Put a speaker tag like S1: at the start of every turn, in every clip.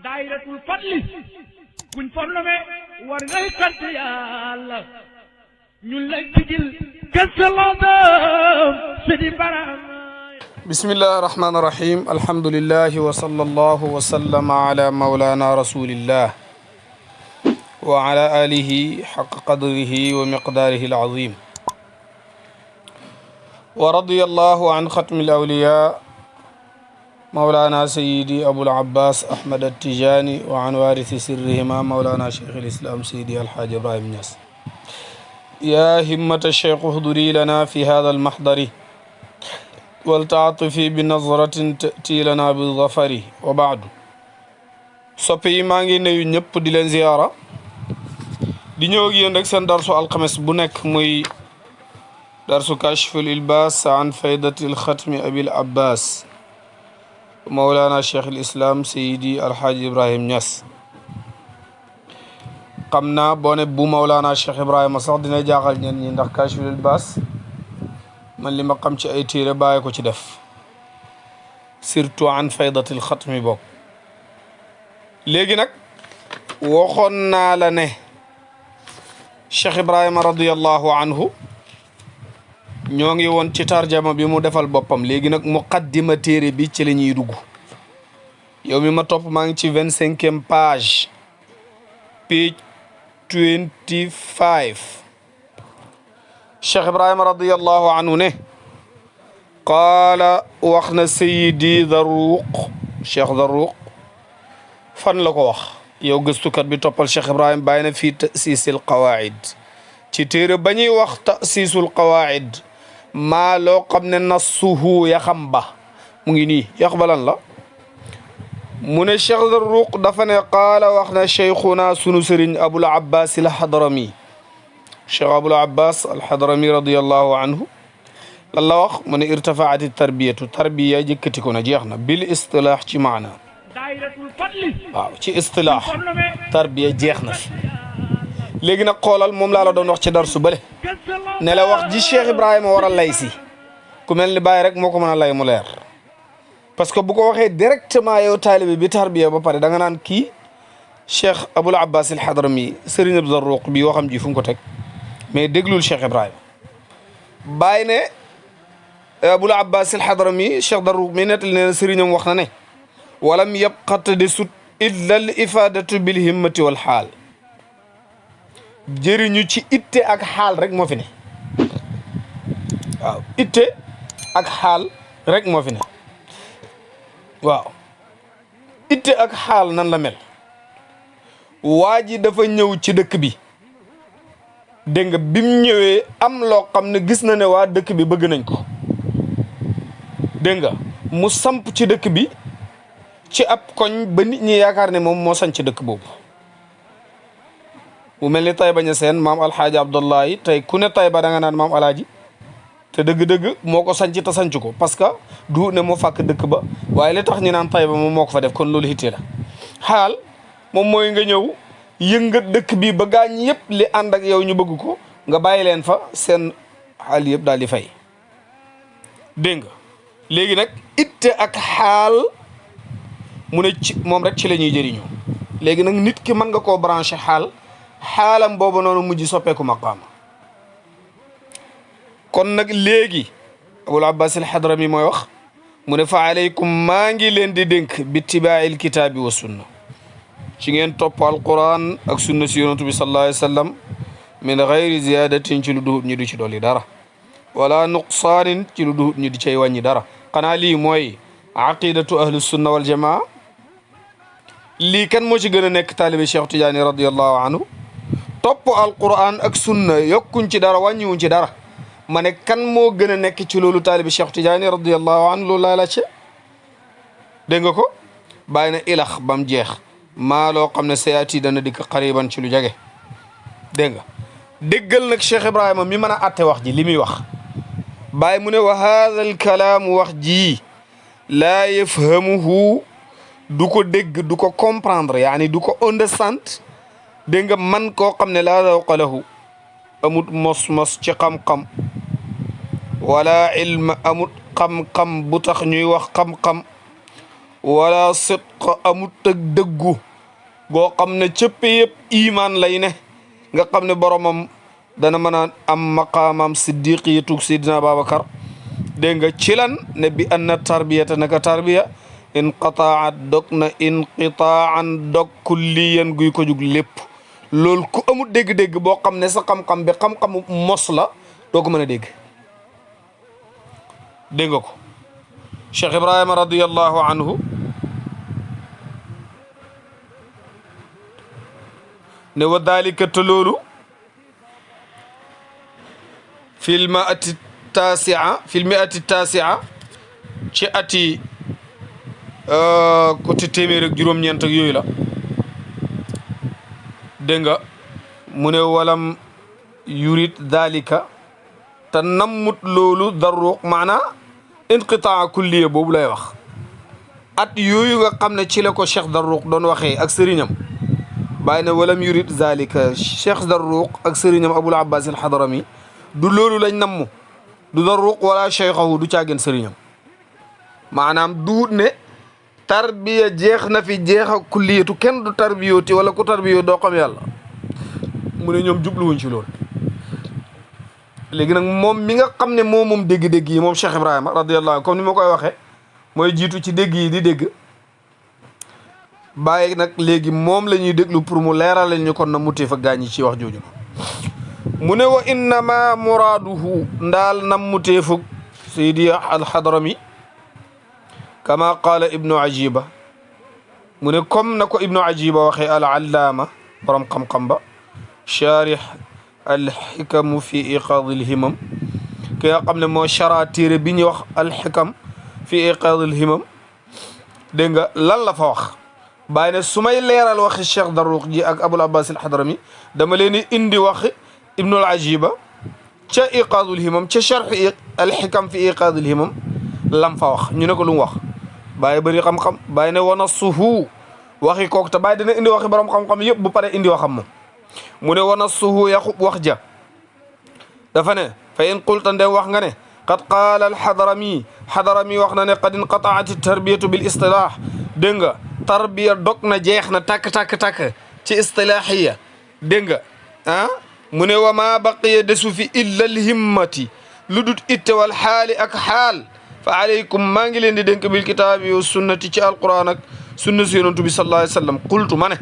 S1: daayiratul fadli kuñ fornome war ngay sant yàlla ñun lay tijil kësalaadam sidi baram
S2: bismillahi rahmani rahim alhamdulillahi wa sallallahu wa sallama ala maulana rasulillah wa ala alihi haqqa qadrihi wa miqdarihi alazim wa radiyallahu an khatmi alawliya مولانا سيدي أبو العباس أحمد التجاني وعن وارث سرهما مولانا شيخ الإسلام سيدي الحاج إبراهيم نياس يا همة الشيخ احضري لنا في هذا المحضر والتعاطفي بنظرة تأتي لنا بالظفر وبعد soppi maa ngi nuyu ñëpp di leen ziyaara di ñëw ak yéen rek seen darsu alxames bu nekk muy darsu kashful ilbaas an faydatil xatmi abil abbas مولانا شيخ الإسلام سيدي الحاج إبراهيم نياس قمنا بون بو مولانا شيخ إبراهيم صاح دينا جاخال ñen ñi ndax kashful baas man li ma xam ci ay téere bàyyi ko ci def surtout an faydatil xatmi bok léegi nag waxoon naa la ne Cheikh Ibrahima radiyallahu anhu ñoo ngi woon ci tarjama bi mu defal boppam léegi nag muqaddima téere bi ci la ñuy dugg yow mi ma topp maa ngi ci 25e page 25 Cheikh Ibrahima radiyallahu anhu ne qaala wax na sayidi Daruuq Cheikh Daruuq fan la ko wax yow gëstukat bi toppal Cheikh Ibrahima bàyyi na fii ta'siisil qawaa'id ci téere ba ñuy wax ta'siisul qawaa'id maa loo xam ne nassuhu yaxam ba mu ngi nii yax ba lan la mu ne Cheikh Daruuq dafa ne qaala wax na cheikhuna sunu sëriñ Abul Abbas al-Hadrami Cheikh Abul Abbas al-Hadrami radiyallahu anhu lan la wax mu ne irtafaat tarbiyatu tarbiya jëkkati ko na jeex na bil istilaax ci maana waaw ci istilaax tarbiya jeex na fi léegi nag xoolal moom laa la doon wax ci darsu bële ne la wax ji Cheikh Ibrahima war a lay si ku mel ni Baye rek moo ko mën a lay mu leer parce que bu ko waxee directement yow taalibe bi tarbiya ba pare da nga naan kii Cheikh Abul Abbas al Hadrami Serigne Abdou Zarruq bi waxam ji fu mu ko teg mais déglul Cheikh Ibrahima Baye ne Abul Abbas al Hadrami Cheikh Zarruq mi nettali ne sëriñam wax na ne walam yabqat de sut illa al ifadatu bil himmati wal xaal jëriñu ci itte ak xaal rek moo fi ne waaw itte ak xaal rek moo fi ne waaw itte ak xaal nan la mel waa ji dafa ñëw ci dëkk bi dégg nga bim ñëwee am loo xam ne gis na ne waa dëkk bi bëgg nañ ko dégg nga mu samp ci dëkk bi ci ab koñ ba nit ñi yaakaar ne moom moo sañ ci dëkk boobu mu mel ni Tayba Ñaseen maam alxaaji Abdullahi tey ku ne Tayba da nga naan maam alaaji te dëgg-dëgg moo ko sanc te sanc ko parce que du ne moo fàkk dëkk ba waaye li tax ñu naan Tayba moom moo ko fa def kon loolu hittee la xaal moom mooy nga ñëw yëngat dëkk bi ba gaañ yëpp li ànd ak yow ñu bëgg ko nga bàyyi leen fa seen xaal yëpp daal di fay dégg nga léegi nag itte ak xaal mu ne ci moom rek ci la ñuy jëriñoo léegi nag nit ki mën nga koo branché xaalam boobu noonu mujj soppeeku maqaama kon nag léegi Abul Abbas al Hadrami mooy wax mu ne fa aleykum maa ngi leen di dénk bi tibaa'il kitaabi wa sunna ci ngeen topp alquran ak sunna si yonantu bi sallallahu alayhi wa sallam min gayri ziyadatin ci lu duhut ñi du ci dolli dara wala nuqsaanin ci lu duhut ñi di cay wàññi dara xanaa lii mooy aqidatu ahlu sunna wal jamaa lii kan moo ci gën a nekk taalibe Cheikh Tidiane radiyallahu anhu topp alquran ak sunna yokkuñ ci dara wàññiwuñ ci dara ma ne kan moo gën a nekk ci loolu taalibi Cheikh Tidiane radiyallahu anhu loolu laa laajte dégg nga ko bàyyi na ilax bam jeex maa loo xam ne sayaati dana dikk xariban ci lu jage dégg nga déggal nag Cheikh Ibrahima mi mën a atte wax ji li muy wax bàyyi mu ne wa haada al kalaam wax ji laa yafhamuhu du ko dégg du ko comprendre yaani du ko understand dégg nga man koo xam ne laa zawqa lahu amut mos-mos ci xam-xam wala ilma amut xam-xam bu tax ñuy wax xam-xam wala sidq amut ak dëggu goo xam ne cëpp yëpp iman lay ne nga xam ne boromam dana mën a am maqaamam siddiqiyatu sidina Babacar dégg nga ci lan ne bi anna tarbiyata naka tarbiya inqataat dog na inqitaan dog kulliyan guy ko jug lépp loolu ku amul dégg-dégg boo xam ne sa xam-xam bi xam-xamu mos la doo ko mën a dégg dégg nga ko Cheikh Ibrahima radiyallahu anhu ne wa dalika te loolu fil mi'ati tasia ci ati côté téeméer ak juróom-ñeent ak yooyu la dégg nga mu ne walam yurid dalika te nammut loolu darruq maanaa inqitaa kulliya boobu lay wax at yooyu nga xam ne ci la ko Cheikh Darruq doon waxee ak sëriñam bàyyi ne walam yurid zalika Cheikh Darruq ak sëriñam Abul Abbas al Hadrami du loolu lañ namm du Darruq wala cheikhahu du caageen sëriñam maanaam duut ne tarbiya jeex na fi jeex ak kulliyatu kenn du tarbiyooti wala ku tarbiyoo doo xam yàlla mu ne ñoom jubluwuñ ci loolu léegi nag moom mi nga xam ne moom dégg-dégg yi moom Cheikh Ibrahima radiyallahu anhu comme ni ma koy waxee mooy jiitu ci dégg yi di dégg bàyyi nag léegi moom la ñuy déglu pour mu leeral ñu kon na mu téef ak gaañ yi ci wax jooju mu ne wa innama muraaduhu ndaal nam mu téefug Seydi al-Hadrami kama qaala ibnu ajiba mu ne comme na ko ibnu ajiba waxee al-allaama borom xam-xam ba charih alxikamu fi iqaad alhimam ki nga xam ne moo chara téere bi ñuy wax alxikam fi iqaad alhimam dégg nga lan la fa wax bàyyi ne su may leeral waxi Cheikh Darruq ji ak Abul Abbas al-Hadrami dama leen di indi waxi ibnu al-ajiba ca iqaad alhimam ca charh alxikam fi iqaad alhimam lam fa wax ñu ne ko lu mu wax bàyyi bëri xam-xam bàyyi ne wana suhu waxi kook te bàyyi dina indi waxi borom xam-xam yëpp bu pare indi waxam moom mu ne wana suhu yaxub wax ja dafa ne fa in qulta ndem wax nga ne qad qaala al-Hadrami wax na ne qad inqataat tarbiyatu bil istilah dégg nga tarbiya dog na jeex na takk ci istilahiya dégg nga mu ne wa ma baqiya desu fi illa al-himmati lu dut itte wal xaali ak xaal fa aleykum maa ngi leen di dénk bil kitaabi wa sunnati ci alquran ak sunna si yonantu bi sallallahu alayhi wa sallam qultu ma ne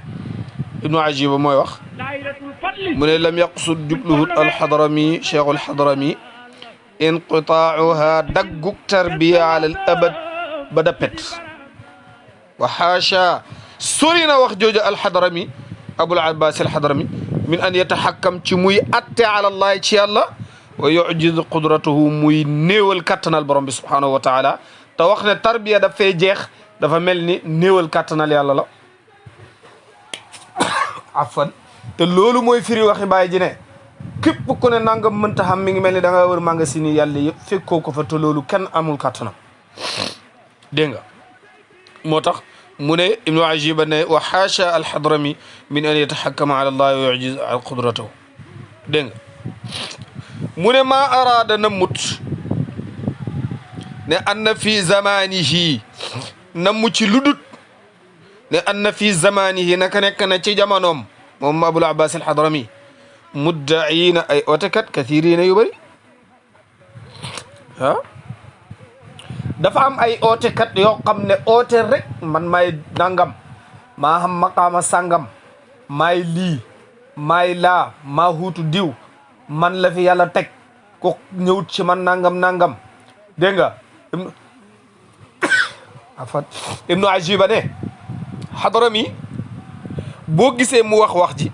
S2: ibnu ajiba mooy wax mu ne lam yaqsud jubluhut alxadrami cheikh alxadrami inqitaacuha daggug tarbiya ala al abad ba dappet wa xaasha sori na wax jooju alxadrami abul abbas alxadrami min an yataxakkam ci muy atte ala allahi ci yàlla wa yujiz qudratuhu muy néewal kattanal borom bi subhanahu wa taala te wax ne tarbiya daf fay jeex dafa mel ni néewal kattanal yàlla la afan te loolu mooy firi waxi bàyyi ji ne képp ku ne nangam mënta xam mi ngi mel ni da nga wër magasin yi yàlla yëpp fekkoo ko fa te loolu kenn amul kattanam dégg nga moo tax mu ne ibnu ajiba ne wa xaasha alxadrami min an yataxakkama ala allahi wa yujiz qudratahu dégg nga mu ne maa araada na mut ne anna fi zamanihi na mu ci ludut ne anna fi zamanihi naka nekk na ci jamonoom moom Abul Abbas al-Hadrami mudda'iina ay ootekat kathiriina yu bëri dafa am ay ootekat yoo xam ne oote rek man maay nangam maa xam maqaama sangam maay lii maay laa maa huutu diw man la fi yàlla teg ko ñëwut ci man nangam dégg nga ibnu ajiba ne Hadrami boo gisee mu wax ji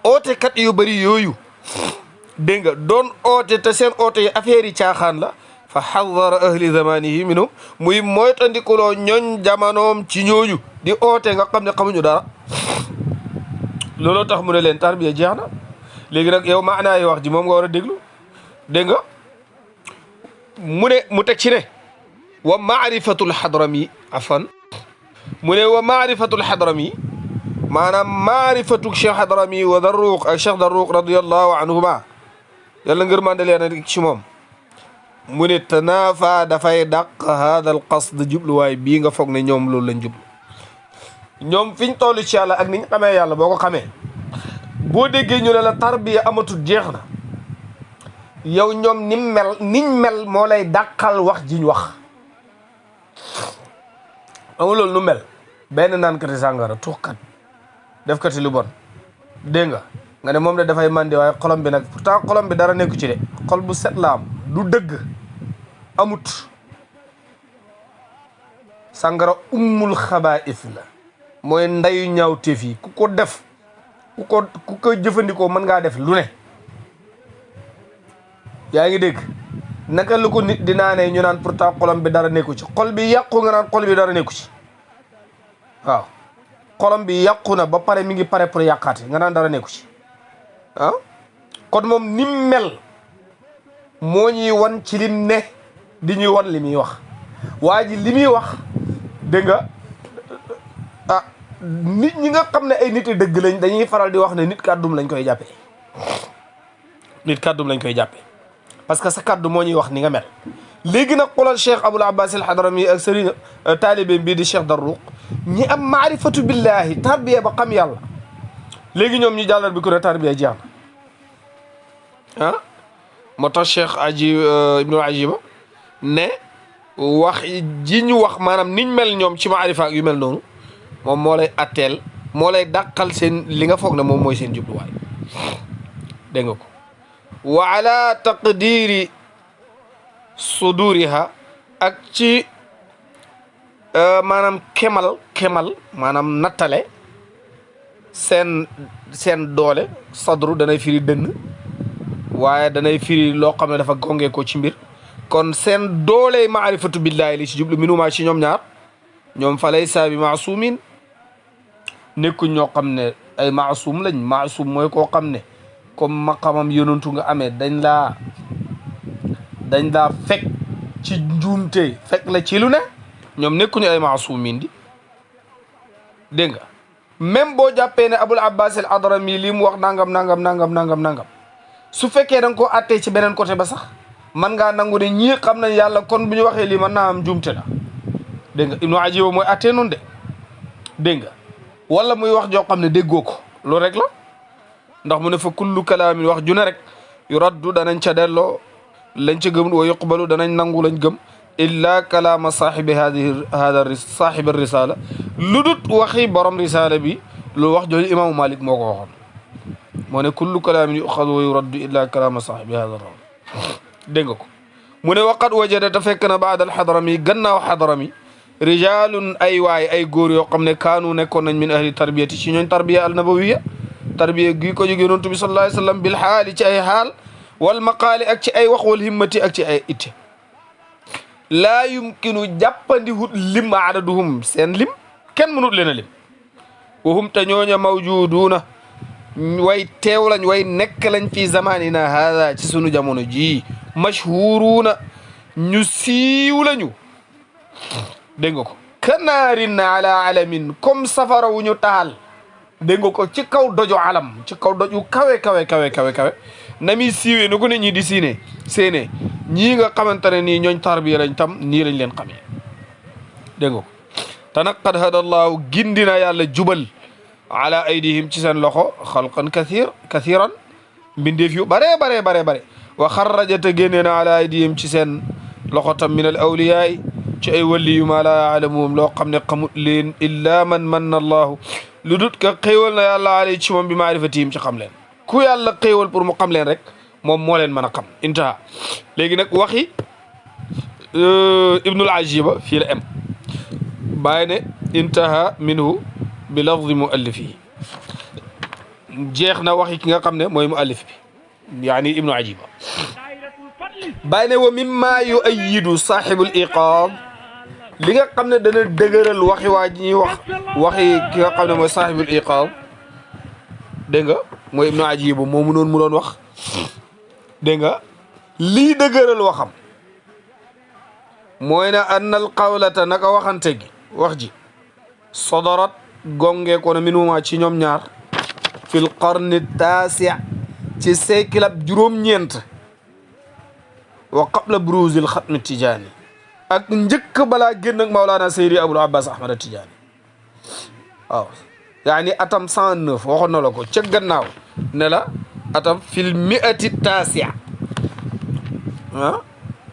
S2: oote kat yu bëri yooyu dégg nga doon oote te seen oote yi affaire yi caaxaan la fa xadara ahli zamanihi minhum muy moytandikuloo ñooñ jamonoom ci ñooñu di oote nga xam ne xamuñu dara looloo tax mu ne leen tarbiya jeex na léegi nag yow maanaa yi wax ji moom nga war a déglu dégg nga mu teg ci ne wa maarifatul Hadrami afan mu ne wa maarifatul Hadrami maanaam maarifatuk Cheikh Hadrami wa Darruq ak Cheikh Darruq radiyallahu anhuma yàlla ngërmande leen ci moom mu ne tanaafa dafay dàq haada al qasd jubluwaay bii nga foog ne ñoom loolu lañ jublu ñoom fiñ toll ci yàlla ak niñ xamee yàlla boo ko xamee boo déggee ñu ne la tarbiya amatul jeex na yow ñoom niñ mel moo lay dàqal wax jiñ wax amul loolu nu mel benn naankati sàngara tuxkat defkati lu bon dégg nga ne moom de dafay mandi waaye xolom bi nag pourtant xolom bi dara nekku ci de xol bu set la am du dëgg amut sàngara ummul xabaa'is la mooy ndayu ñaaw téef yi ku ko def ku ko jëfandikoo mën ngaa def lu ne yaa ngi dégg naka lu ko nit di naanee ñu naan pourtant xolom bi dara nekku ci xol bi yàqu nga naan xol bi dara nekku ci waaw xolom bi yàqu na ba pare mi ngi pare pour yàqaate nga naan dara nekku ci ah kon moom ni mel moo ñuy wan ci lim ne di ñuy wan li muy wax waa ji li muy wax dégg nga ah nit ñi nga xam ne ay nit dëgg lañ dañuy faral di wax ne nit kàddum lañ koy jàppee nit kàddum lañ koy jàppee parce que sa kàddu moo ñuy wax ni nga mel léegi nag xoolal Cheikh Abul Abbas al Hadrami ak sëriñ taalibe bii di Cheikh Darruq ñi am maarifatu billahi tarbiya ba xam yàlla léegi ñoom ñu jàllal bi ko ne tarbiya jeex na ah moo tax Cheikh Ibnul Ajiba ne wax ji ñu wax maanaam niñ mel ñoom ci maarifa ak yu mel noonu moom moo lay atteel moo lay dàqal seen li nga foog ne moom mooy seen jubluwaay dégg nga ko wa ala taqdiri suduriha ak ci maanaam kemal maanaam nattale seen doole sadru danay firi dënn waaye danay firi loo xam ne dafa gongee ko ci mbir kon seen doole maarifatu billahi li ci jublu minuma ci ñoom ñaar ñoom fa laysa bi maasumin nekkuñ ñoo xam ne ay maasum lañ maasum mooy koo xam ne comme maqamam yonantu nga amee dañ laa fekk ci njuumte fekk la ci lu ne ñoom nekkuñu ay maasumin di dégg nga même boo jàppee ne Abul Abbas al Hadrami li mu wax nangam su fekkee da nga koo attee ci beneen côté ba sax man ngaa nangu ne ñii xam nañ yàlla kon bu ñu waxee lii man naa am njuumte la dégg nga Ibnu Ajiba mooy attee noonu de dégg nga wala muy wax joo xam ne déggoo ko loolu rek la ndax mu ne fa kullu kalaamin wax ju ne rek yu raddu danañ ca delloo lañ ca gëm wa yuqbalu danañ nangu lañ gëm illa kalaama saaxibi saaxibi risala lu dut waxi borom risala bi lu wax jooju imaamu Malik moo ko waxoon moo ne kullu kalaamin yuxadu wa yuraddu illa kalaama saaxibi hada rawl dégg nga ko mu ne waqad wajada te fekk na baad alxadrami gannaaw xadrami rijalun ay waay ay góor yoo xam ne kaanu nekkoon nañ min ahli tarbiyati ci ñooñ tarbiya al nabawiya tarbiya gi ko jóge yonent bi sallallahu alayhi wa sallam bil xaali ci ay xaal wal maqaali ak ci ay wax wal himmati ak ci ay itte laa yumkinu jàppandi hut lim adaduhum seen lim kenn mënut leen a lim wahum te ñooña mawjuduuna way teew lañ way nekk lañ fi zamanina hada ci sunu jamono ji mashhuruuna ñu siiw lañu dégg nga ko kanaarin ala alamin comme safara wu ñu taal dégg nga ko ci kaw dojo alam ci kaw doju kawe na muy siiwee nu ko nit ñi di séenee ñii nga xamante ne nii ñooñ tarbiya lañ tam nii lañ leen xamee dégg nga ko te nag qad hadallahu gindina yàlla jubal ala aydihim ci seen loxo xalqan kathiran mbindeef yu bare wa xarraja te génnee na ala aydihim ci seen loxo tam min al awliyaay ci ay wali yu ma la yaalamuhum loo xam ne xamut leen illa man manna allahu lu dut ka xéewal na yàlla alay ci moom bi maarifatihim ci xam leen ku yàlla xéewal pour mu xam leen rek moom moo leen mën a xam intaha léegi nag waxi Ibnul Ajiba fii la em bàyyi ne intaha minhu bi lafzi muallifihi jeex na waxi ki nga xam ne mooy muallif bi yaani Ibnu Ajiba bàyyi ne wa mimma yuayidu saaxibul iqaad li nga xam ne dana dëgëral waxi waa ji ñuy waxi ki nga xam ne mooy saaxibul iqaad dégg nga mooy Ibnu Ajiba moomu noonu mu doon wax dégg nga lii dëgëral waxam mooy na annal qawlata naka waxante gi wax ji sodarat gonge ko na minuma ci ñoom ñaar fil qarni taasi ci siècle ab juróom-ñeent wa qabla bruuzil xatmi tijaani ak njëkk balaa génn ak Mawlana Seydi Abul Abbas Ahmad Tijaani waaw yaani atam 109 waxoon na la ko ca gannaaw ne la atam fil mi'ati taasia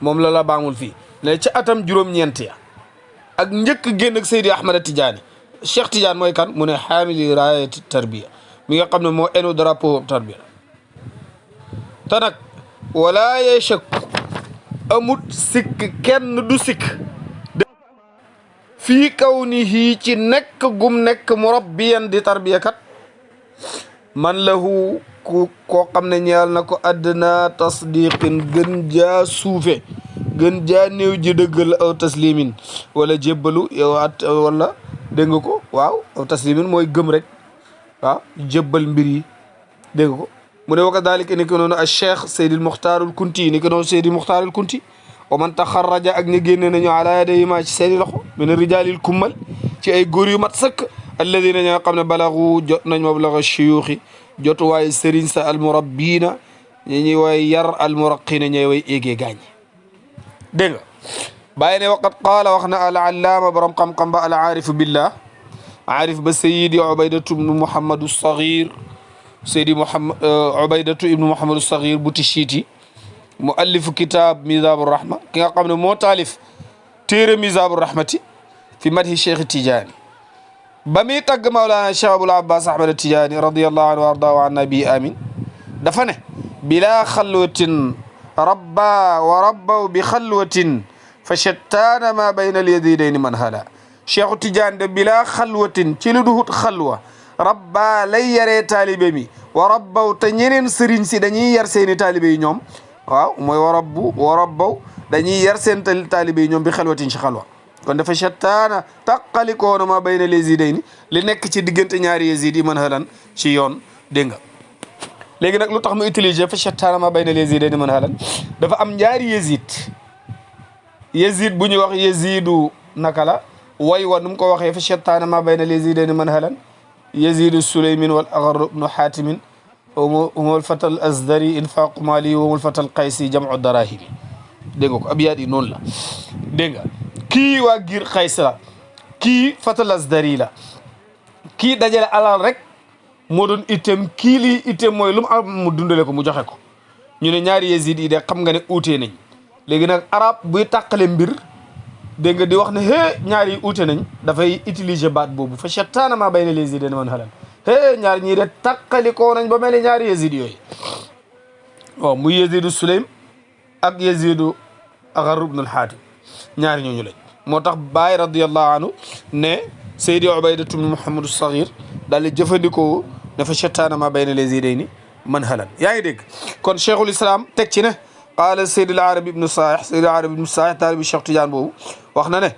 S2: moom la baamul fii ne ca atam juróom-ñeent ya ak njëkk génn ak Seydi Ahmad Tijaani Cheikh Tidiane mooy kan mu ne xaamili raayati tarbiya mi nga xam ne moo enu drapeau tarbiya te nag wala yashak amut sikk kenn du sikk fii kawnihi ci nekk gum nekk murabbiyan di tarbiya kat man lahu ku koo xam ne ñeel na ko adna tasdiqin gën jaa suufe gën jaa néew ji dëggal aw taslimin wala jébbalu yow at wala dégg nga ko waaw aw taslimin mooy gëm rek waaw jébbal mbir yi dégg nga ko mu ne wa kadalika ni ko noonu a cheikh Seydil Muxtaarul Kunti ni ko noonu Seydil Muxtaarul Kunti wa man taxarraja ak ñu génne nañu ala yadayhima ci seeni loxo min rijaalil kummal ci ay góor yu mat sëkk alladina ñoo xam ne balagu jot nañ mablaga shuyuuxi jotu waaye sëriñ sa almurabbiina ñi ñuy way yar almuraqina ñooy way éegee gaañ dégg nga bàyyi ne waqat qaala wax na al allaama borom xam-xam ba al aarifu billah aarif ba sayidi ubaydatu ibnu muhammadu sagir sayidi ubaydatu ibnu muhammadu sagir bu Tishiiti muallifu kitab mizabu rahma ki nga xam ne moo taalif téere mizabu rahmati fi madhi cheikh Tidiane ba muy tagg Mawlana Cheikh Abul Abbas Ahmad Tidiane radiyallahu anhu wa arda wa annabi amin dafa ne bila xalwatin rabba wa rabbaw bi xalwatin fa shattaana ma bayna al yazidayni man hala Cheikh Tidiane de bila xalwatin ci lu duhut xalwa rabba lay yaree taalibe mi wa rabbaw te ñeneen sëriñ si dañuy yar seeni taalibe yi ñoom waaw mooy wa rabbaw dañuy yar seen taalibe yi ñoom bi xalwatin ci xalwa kon dafa shattaana taqalikoona ma bayna al yazidayni li nekk ci diggante ñaari yazid yi man halan ci yoon dégg nga léegi nag lu tax mu utiliser fa shattaana ma bayna al yazidayni man halan dafa am ñaari yazid bu ñuy wax yazidu naka la way wa nu mu ko waxee fa shattaana ma bayna al yazidayni man halan yazidu sulaymin wal agar ibnu xaatimin humul fatal asdari infaqu mali humul fatal qaysi jam'u darahimi dégg nga ko abiyaat yi noonu la dégg nga kii waa giir qays la kii fatal asdari la kii dajale alal rek moo doon itam kii lii itam mooy lu mu am mu dundale ko mu joxe ko ñu ne ñaari yazid yi de xam nga ne uutee nañ léegi nag arab buy tàqale mbir dégg nga di wax ne ñaar yi uute nañ dafay utiliser baat boobu fa shattaana ma bayna al yazidayni man halan ñaar ñii de tàqalikoo nañ ba mel ni ñaari yazid yooyu waaw muy yazidu sulaym ak yazidu agar ibn al xaatim ñaari ñooñu lañ moo tax Baay radiyallahu anhu ne Seydi Ubaydatu ibn Muhammadu Sagir daal di jëfandikoo ne fa shattaana ma bayna al yazidayni man halan yaa ngi dégg kon cheikhul islam teg ci ne qaala Seydi al Arabi ibnu Saalih Seydi al Arabi ibnu Saalih taalibi Cheikh Tidiane boobu wax na ne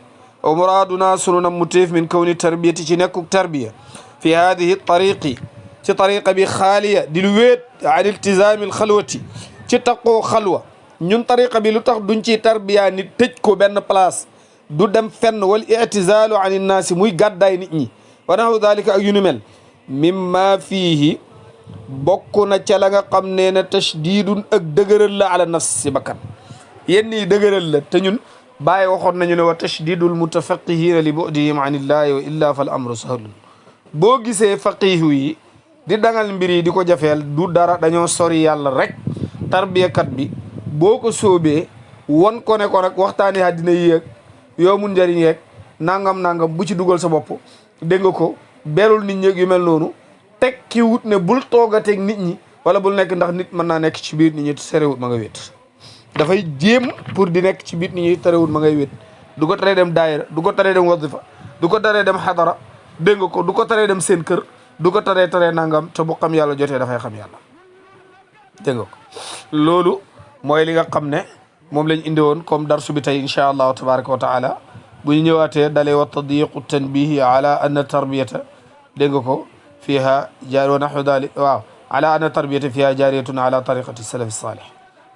S2: wa muraaduna sunu nam mu téef min kawni tarbiyati ci nekkuk tarbiya fi hadihi tariqi ci tariqa bi xaaliya di lu wéet an iltizaami alxalwati ci taqoo xalwa ñun tariqa bi lu tax duñ ci tarbiya nit tëj ko benn place du dem fenn wal itizalu an innaasi muy gàddaay nit ñi wa nahu dalika ak yu nu mel mimma fiihi bokk na ca la nga xam ne ne tashdidun ak dëgëral la ala nafs si bakkan yenn yi dëgëral la te ñun bàyyi waxoon nañu ne wa tashdidul mutafaqihina li budihim an illahi wa illa fal amru sahlun boo gisee faqihu yi di dangal mbir yi di ko jafeel du dara dañoo sori yàlla rek tarbiyakat bi boo ko soobee won ko ne ko rek waxtaani àddina yi yeeg yoo mun njëriñ yeeg nangam bu ci dugal sa bopp dégg nga ko berul nit ñeeg yu mel noonu tekki wut ne bul toogateeg nit ñi wala bul nekk ndax nit mën naa nekk ci biir nit ñi terewut ma nga wét dafay jéem pour di nekk ci biir nit ñi terewut ma ngay wét du ko teree dem daayira du ko teree dem wadifa du ko teree dem xadara dégg nga ko du ko teree dem seen kër du ko teree nangam te bu xam yàlla jotee dafay xam yàlla dégg nga ko loolu mooy li nga xam ne moom lañ indi woon comme darsu bi tey incha allahu tabaraka wa taala bu ñu ñëwaatee dalee wa tadyiqu tanbihi ala anna tarbiyata dégg nga ko fiha jaar wa naxu dalik waaw ala anna tarbiyata fiha jaariyatun ala tariqati salafi salih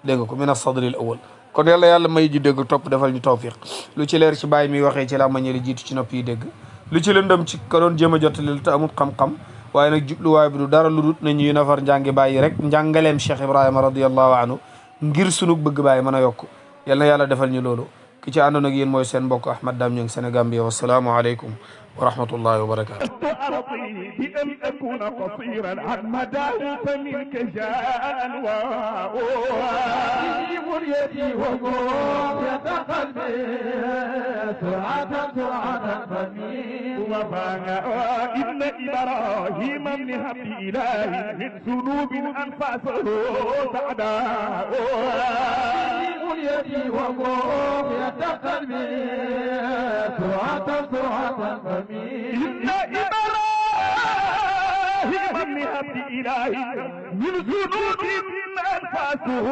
S2: dégg nga ko min as-sadri al awal kon yàlla may ji dégg topp defal ñu tawfiq lu ci leer ci bàyyi mi waxee ci la ma ñëli jiitu ci nopp yi dégg lu ci lëndëm ci ka doon jéem a jottali te amut xam-xam waaye nag jubluwaay bi du dara lu dut na ñuy nafar njàngi bàyyi rek njàngaleem Cheikh Ibrahima radiyallahu anhu ngir sunu bëgg bàyyi mën a yokk yal na yàlla defal ñu loolu ki ci àndoon ak yéen mooy seen mbokk Ahmad Dame Niang Sénégambie wasalaamu aleykum wa rahmatullahi wa barakatu
S1: أرضي بأن أكون قصيرا عن مداه فمنك جاء أنواع مريتي وقوم يتقلبي سرعة فمين وفانا إن إبراهيم من هب إله من ذنوب أنفاسه سعدا مريتي وقوم يتقلبي سرعة فمين إن إبراهيم من هب إله من ذنوب أنفاسه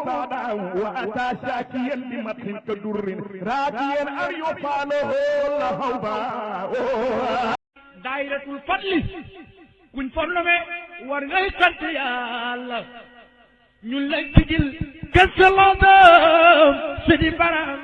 S1: صعدا وأتى شاكيا لمدح كدر راجيا أن يفعله لهوبا دائرة الفضل كن فرنمي ورغي كنت يا الله ñun lañ tigil kese la dem sidi baram